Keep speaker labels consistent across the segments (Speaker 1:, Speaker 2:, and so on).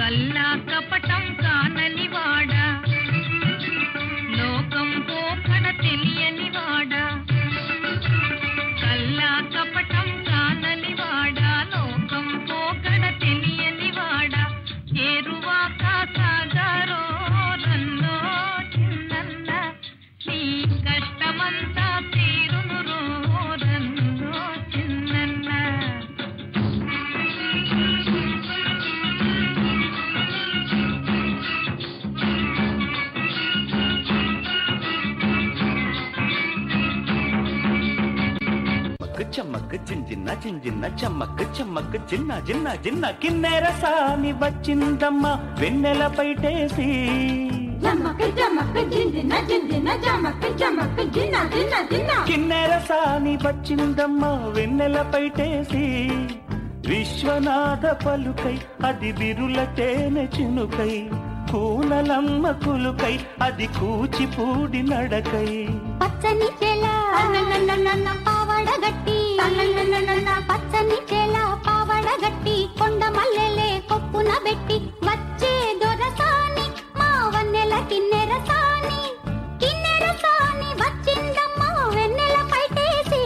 Speaker 1: కల్లా కపటం కానని వాడా, లోకం పోకడ తెలియని వాడా, కల్లా కపటం కానని వాడా, లోకం పోకడ తెలియని వాడా, చేరువాక సాగరో రన్నో చిన్నన్న, నీ కష్టమంతా తీరును రో రన్నో చిన్నన్న.
Speaker 2: చమ్మక్ చింజిన్న చింజిన్న చమ్మక్ చమ్మక్ చిన్న చిన్న చిన్న కిన్నెర సాని వచ్చిందమ్మ వెన్నెల పైటేసి, కిన్నెర సాని వచ్చిందమ్మ వెన్నెల పైటేసి, విశ్వనాథ పలుకై అది బిరుల తేనె చినుకై, కూనలమ్మ కులుకై అది కూచిపూడి నడకై,
Speaker 3: పచ్చని చేల పావడగట్టి, పచ్చని చేల పావడగట్టి, కొండ మల్లెలే కొప్పున పెట్టి, వచ్చే దొరసాని మా వన్నెల కిన్నెర సాని, కిన్నెర సాని వచ్చిందమ్మ వెన్నెల పైటేసి,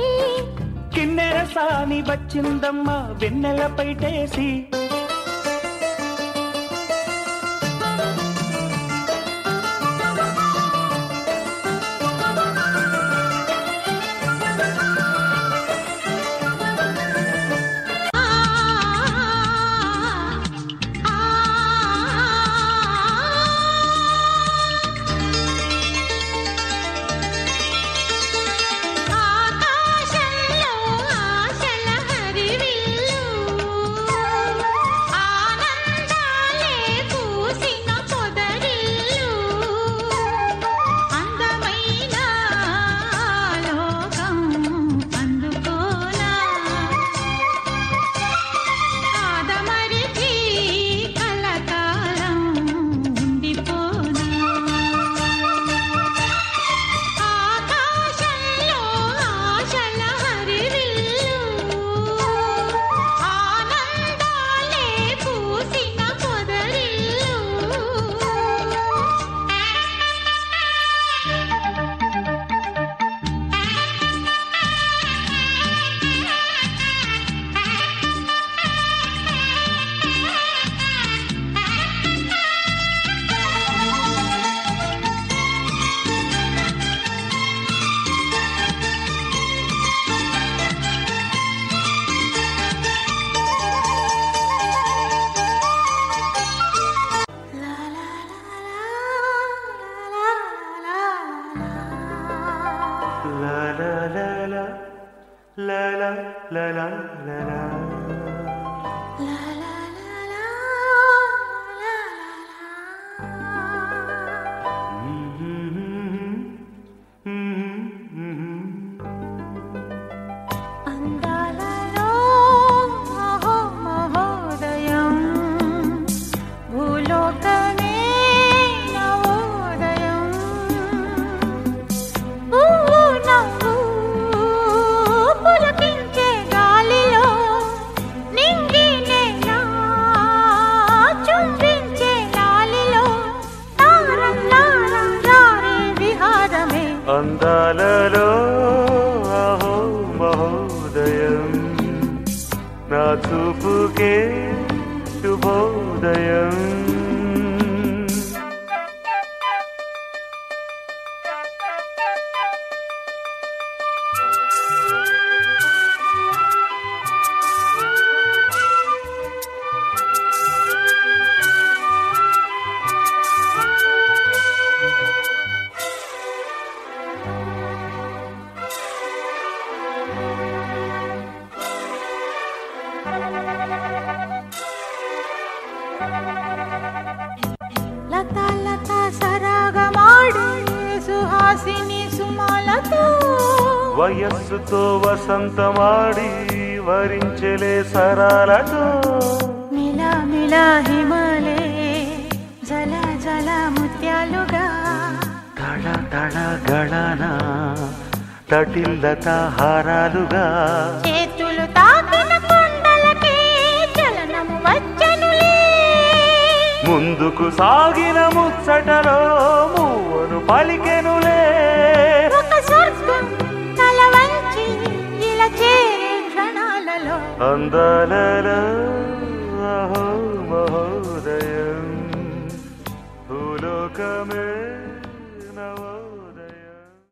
Speaker 2: కిన్నెర సాని వచ్చిందమ్మ వెన్నెల పైటేసి.
Speaker 4: అందాలలో అహో మహోదయం, నా చూపుకే శుభోదయం.
Speaker 3: లతా లతా సరాగమాడి సుహాసిని సుమాలతో,
Speaker 4: వయస్సుతో వసంతమాడి వరించలే సరాలతో,
Speaker 3: మిలా మిలా హిమాలే జల జల ముత్యాలుగా,
Speaker 4: తళ తళ గళన తటిల్లత హారాలుగా,
Speaker 3: చేతులు తాకిన కొండలకే చలనము వచ్చనులే,
Speaker 4: ముందుకు సాగిన ముచ్చటలో మూవను పలికెనులే.
Speaker 3: ఒక స్వర్గం తల వంచి ఇలా చేరే క్షణాలలో
Speaker 4: అందాలలో